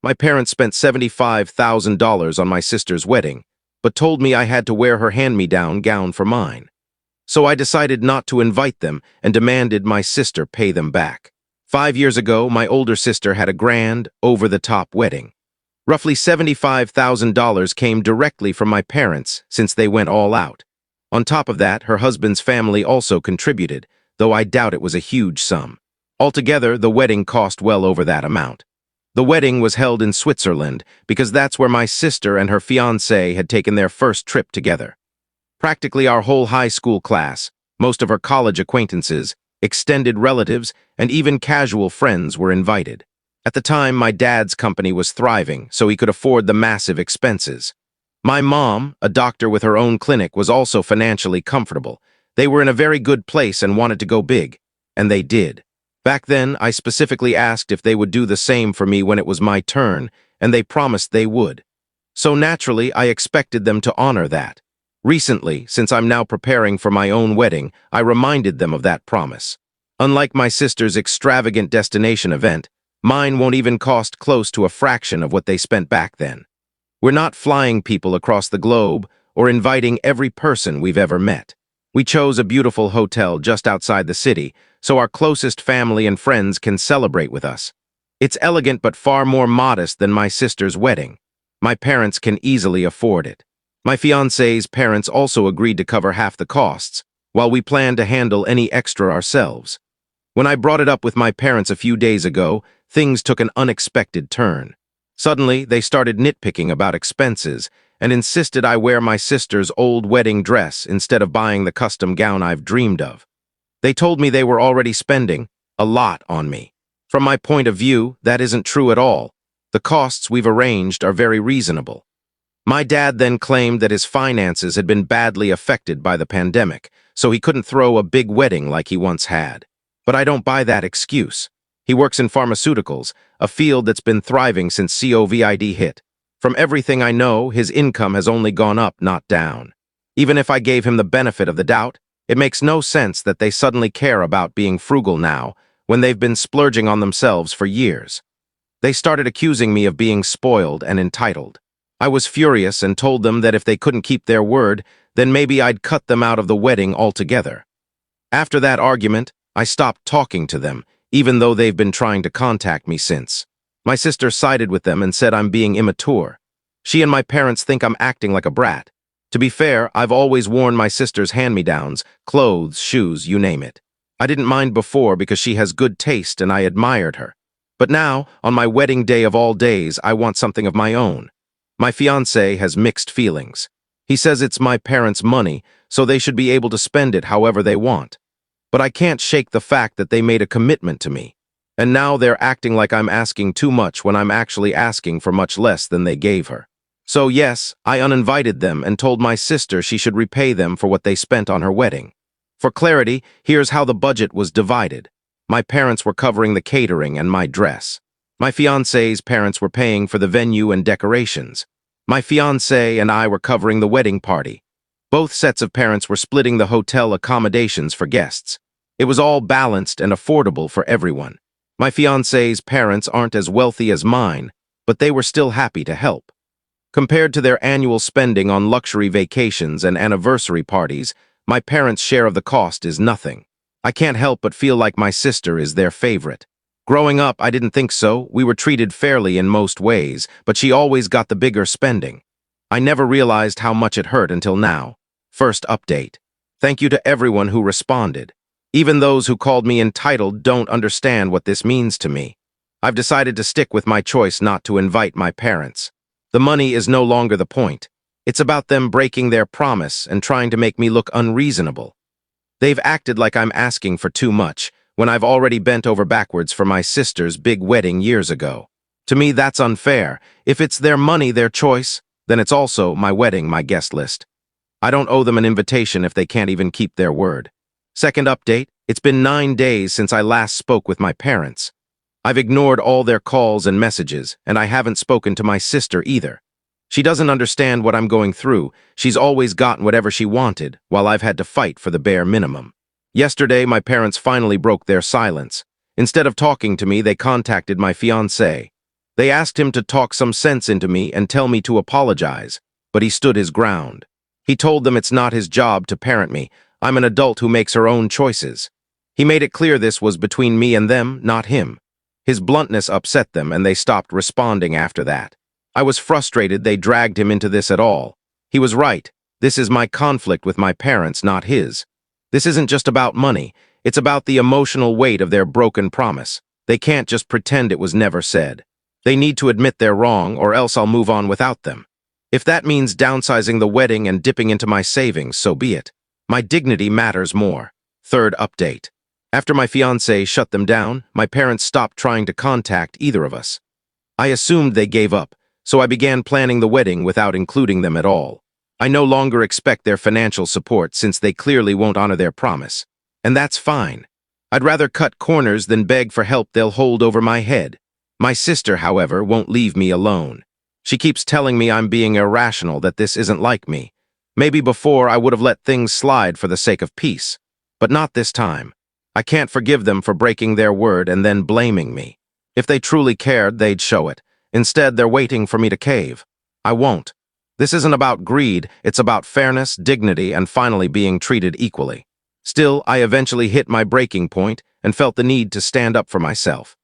My parents spent $75,000 on my sister's wedding, but told me I had to wear her hand-me-down gown for mine. So I decided not to invite them and demanded my sister pay them back. 5 years ago, my older sister had a grand, over-the-top wedding. Roughly $75,000 came directly from my parents since they went all out. On top of that, her husband's family also contributed, though I doubt it was a huge sum. Altogether, the wedding cost well over that amount. The wedding was held in Switzerland because that's where my sister and her fiancé had taken their first trip together. Practically our whole high school class, most of her college acquaintances, extended relatives, and even casual friends were invited. At the time, my dad's company was thriving, so he could afford the massive expenses. My mom, a doctor with her own clinic, was also financially comfortable. They were in a very good place and wanted to go big, and they did. Back then, I specifically asked if they would do the same for me when it was my turn, and they promised they would. So naturally, I expected them to honor that. Recently, since I'm now preparing for my own wedding, I reminded them of that promise. Unlike my sister's extravagant destination event, mine won't even cost close to a fraction of what they spent back then. We're not flying people across the globe or inviting every person we've ever met. We chose a beautiful hotel just outside the city, so our closest family and friends can celebrate with us. It's elegant but far more modest than my sister's wedding. My parents can easily afford it. My fiancé's parents also agreed to cover half the costs, while we planned to handle any extra ourselves. When I brought it up with my parents a few days ago, things took an unexpected turn. Suddenly, they started nitpicking about expenses and insisted I wear my sister's old wedding dress instead of buying the custom gown I've dreamed of. They told me they were already spending a lot on me. From my point of view, that isn't true at all. The costs we've arranged are very reasonable. My dad then claimed that his finances had been badly affected by the pandemic, so he couldn't throw a big wedding like he once had. But I don't buy that excuse. He works in pharmaceuticals, a field that's been thriving since COVID hit. From everything I know, his income has only gone up, not down. Even if I gave him the benefit of the doubt, it makes no sense that they suddenly care about being frugal now, when they've been splurging on themselves for years. They started accusing me of being spoiled and entitled. I was furious and told them that if they couldn't keep their word, then maybe I'd cut them out of the wedding altogether. After that argument, I stopped talking to them, even though they've been trying to contact me since. My sister sided with them and said I'm being immature. She and my parents think I'm acting like a brat. To be fair, I've always worn my sister's hand-me-downs, clothes, shoes, you name it. I didn't mind before because she has good taste and I admired her. But now, on my wedding day of all days, I want something of my own. My fiancé has mixed feelings. He says it's my parents' money, so they should be able to spend it however they want. But I can't shake the fact that they made a commitment to me. And now they're acting like I'm asking too much when I'm actually asking for much less than they gave her. So yes, I uninvited them and told my sister she should repay them for what they spent on her wedding. For clarity, here's how the budget was divided. My parents were covering the catering and my dress. My fiancé's parents were paying for the venue and decorations. My fiancé and I were covering the wedding party. Both sets of parents were splitting the hotel accommodations for guests. It was all balanced and affordable for everyone. My fiancé's parents aren't as wealthy as mine, but they were still happy to help. Compared to their annual spending on luxury vacations and anniversary parties, my parents' share of the cost is nothing. I can't help but feel like my sister is their favorite. Growing up, I didn't think so. We were treated fairly in most ways, but she always got the bigger spending. I never realized how much it hurt until now. First update. Thank you to everyone who responded. Even those who called me entitled don't understand what this means to me. I've decided to stick with my choice not to invite my parents. The money is no longer the point. It's about them breaking their promise and trying to make me look unreasonable. They've acted like I'm asking for too much, when I've already bent over backwards for my sister's big wedding years ago. To me, that's unfair. If it's their money, their choice, then it's also my wedding, my guest list. I don't owe them an invitation if they can't even keep their word. Second update, it's been 9 days since I last spoke with my parents. I've ignored all their calls and messages, and I haven't spoken to my sister either. She doesn't understand what I'm going through. She's always gotten whatever she wanted, while I've had to fight for the bare minimum. Yesterday, my parents finally broke their silence. Instead of talking to me, they contacted my fiancé. They asked him to talk some sense into me and tell me to apologize, but he stood his ground. He told them it's not his job to parent me. I'm an adult who makes her own choices. He made it clear this was between me and them, not him. His bluntness upset them, and they stopped responding after that. I was frustrated they dragged him into this at all. He was right. This is my conflict with my parents, not his. This isn't just about money. It's about the emotional weight of their broken promise. They can't just pretend it was never said. They need to admit they're wrong, or else I'll move on without them. If that means downsizing the wedding and dipping into my savings, so be it. My dignity matters more. Third update. After my fiancé shut them down, my parents stopped trying to contact either of us. I assumed they gave up, so I began planning the wedding without including them at all. I no longer expect their financial support since they clearly won't honor their promise. And that's fine. I'd rather cut corners than beg for help they'll hold over my head. My sister, however, won't leave me alone. She keeps telling me I'm being irrational, that this isn't like me. Maybe before I would have let things slide for the sake of peace, but not this time. I can't forgive them for breaking their word and then blaming me. If they truly cared, they'd show it. Instead, they're waiting for me to cave. I won't. This isn't about greed, it's about fairness, dignity, and finally being treated equally. Still, I eventually hit my breaking point and felt the need to stand up for myself.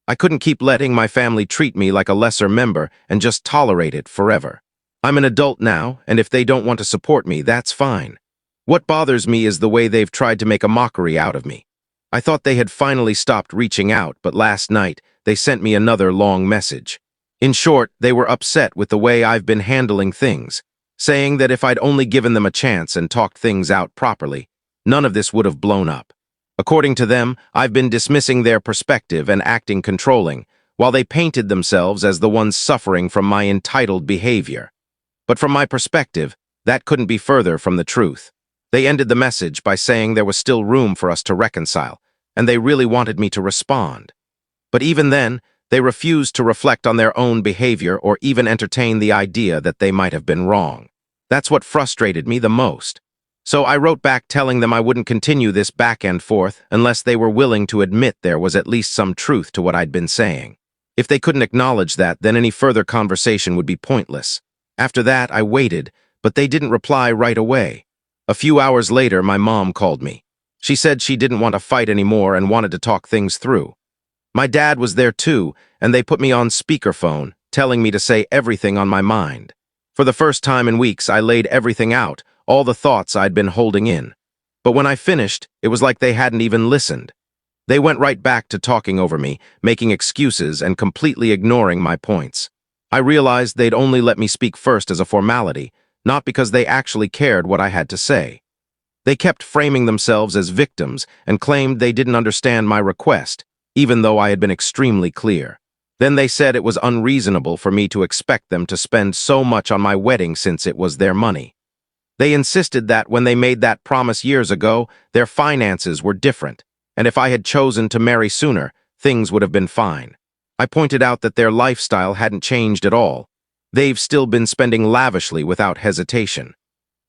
I couldn't keep letting my family treat me like a lesser member and just tolerate it forever. I'm an adult now, and if they don't want to support me, that's fine. What bothers me is the way they've tried to make a mockery out of me. I thought they had finally stopped reaching out, but last night, they sent me another long message. In short, they were upset with the way I've been handling things, saying that if I'd only given them a chance and talked things out properly, none of this would have blown up. According to them, I've been dismissing their perspective and acting controlling, while they painted themselves as the ones suffering from my entitled behavior. But from my perspective, that couldn't be further from the truth. They ended the message by saying there was still room for us to reconcile, and they really wanted me to respond. But even then, they refused to reflect on their own behavior or even entertain the idea that they might have been wrong. That's what frustrated me the most. So I wrote back telling them I wouldn't continue this back and forth unless they were willing to admit there was at least some truth to what I'd been saying. If they couldn't acknowledge that, then any further conversation would be pointless. After that, I waited, but they didn't reply right away. A few hours later, my mom called me. She said she didn't want to fight anymore and wanted to talk things through. My dad was there too, and they put me on speakerphone, telling me to say everything on my mind. For the first time in weeks, I laid everything out, all the thoughts I'd been holding in. But when I finished, it was like they hadn't even listened. They went right back to talking over me, making excuses and completely ignoring my points. I realized they'd only let me speak first as a formality, not because they actually cared what I had to say. They kept framing themselves as victims and claimed they didn't understand my request, even though I had been extremely clear. Then they said it was unreasonable for me to expect them to spend so much on my wedding since it was their money. They insisted that when they made that promise years ago, their finances were different, and if I had chosen to marry sooner, things would have been fine. I pointed out that their lifestyle hadn't changed at all. They've still been spending lavishly without hesitation.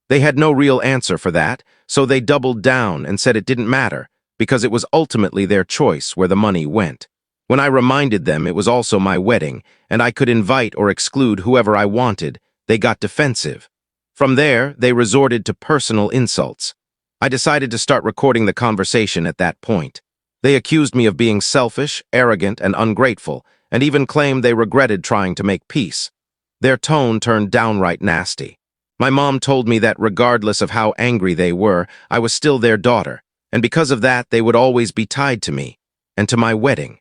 They had no real answer for that, so they doubled down and said it didn't matter, because it was ultimately their choice where the money went. When I reminded them it was also my wedding, and I could invite or exclude whoever I wanted, they got defensive. From there, they resorted to personal insults. I decided to start recording the conversation at that point. They accused me of being selfish, arrogant, and ungrateful, and even claimed they regretted trying to make peace. Their tone turned downright nasty. My mom told me that regardless of how angry they were, I was still their daughter, and because of that, they would always be tied to me, and to my wedding.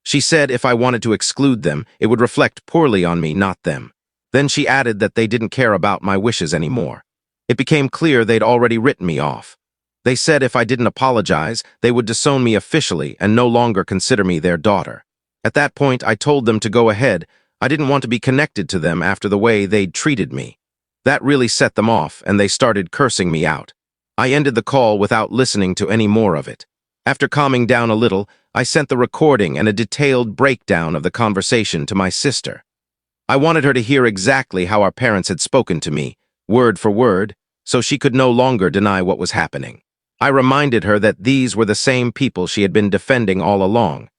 She said if I wanted to exclude them, it would reflect poorly on me, not them. Then she added that they didn't care about my wishes anymore. It became clear they'd already written me off. They said if I didn't apologize, they would disown me officially and no longer consider me their daughter. At that point, I told them to go ahead. I didn't want to be connected to them after the way they'd treated me. That really set them off, and they started cursing me out. I ended the call without listening to any more of it. After calming down a little, I sent the recording and a detailed breakdown of the conversation to my sister. I wanted her to hear exactly how our parents had spoken to me, word for word, so she could no longer deny what was happening. I reminded her that these were the same people she had been defending all along.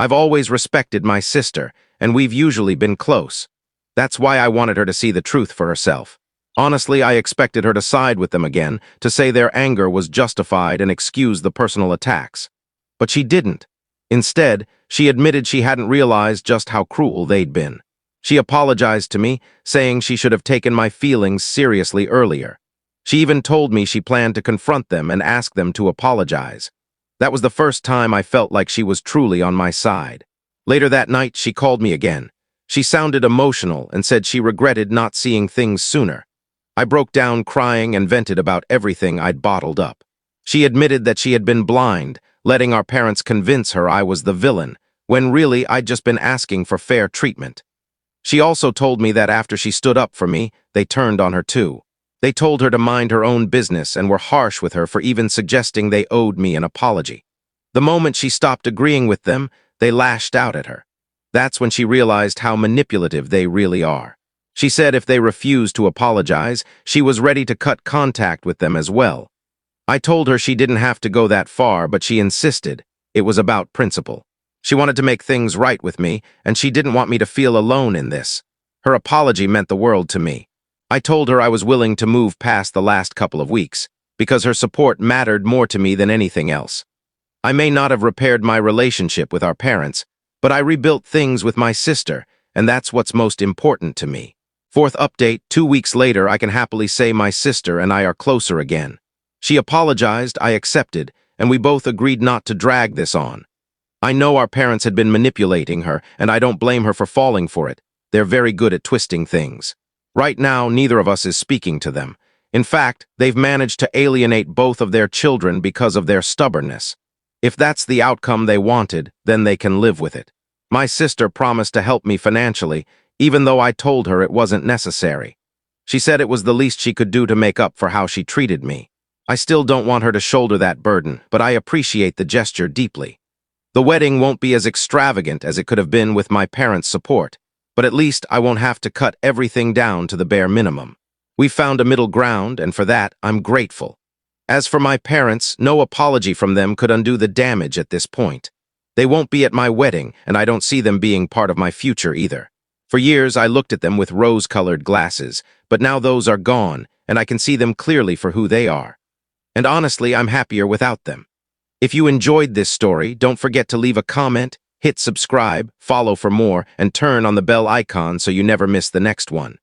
I've always respected my sister, and we've usually been close. That's why I wanted her to see the truth for herself. Honestly, I expected her to side with them again, to say their anger was justified and excuse the personal attacks. But she didn't. Instead, she admitted she hadn't realized just how cruel they'd been. She apologized to me, saying she should have taken my feelings seriously earlier. She even told me she planned to confront them and ask them to apologize. That was the first time I felt like she was truly on my side. Later that night, she called me again. She sounded emotional and said she regretted not seeing things sooner. I broke down crying and vented about everything I'd bottled up. She admitted that she had been blind, letting our parents convince her I was the villain, when really I'd just been asking for fair treatment. She also told me that after she stood up for me, they turned on her too. They told her to mind her own business and were harsh with her for even suggesting they owed me an apology. The moment she stopped agreeing with them, they lashed out at her. That's when she realized how manipulative they really are. She said if they refused to apologize, she was ready to cut contact with them as well. I told her she didn't have to go that far, but she insisted. It was about principle. She wanted to make things right with me, and she didn't want me to feel alone in this. Her apology meant the world to me. I told her I was willing to move past the last couple of weeks, because her support mattered more to me than anything else. I may not have repaired my relationship with our parents, but I rebuilt things with my sister, and that's what's most important to me. Fourth update, 2 weeks later, I can happily say my sister and I are closer again. She apologized, I accepted, and we both agreed not to drag this on. I know our parents had been manipulating her, and I don't blame her for falling for it. They're very good at twisting things. Right now, neither of us is speaking to them. In fact, they've managed to alienate both of their children because of their stubbornness. If that's the outcome they wanted, then they can live with it. My sister promised to help me financially, even though I told her it wasn't necessary. She said it was the least she could do to make up for how she treated me. I still don't want her to shoulder that burden, but I appreciate the gesture deeply. The wedding won't be as extravagant as it could have been with my parents' support, but at least I won't have to cut everything down to the bare minimum. We found a middle ground, and for that, I'm grateful. As for my parents, no apology from them could undo the damage at this point. They won't be at my wedding, and I don't see them being part of my future either. For years, I looked at them with rose-colored glasses, but now those are gone, and I can see them clearly for who they are. And honestly, I'm happier without them. If you enjoyed this story, don't forget to leave a comment, hit subscribe, follow for more, and turn on the bell icon so you never miss the next one.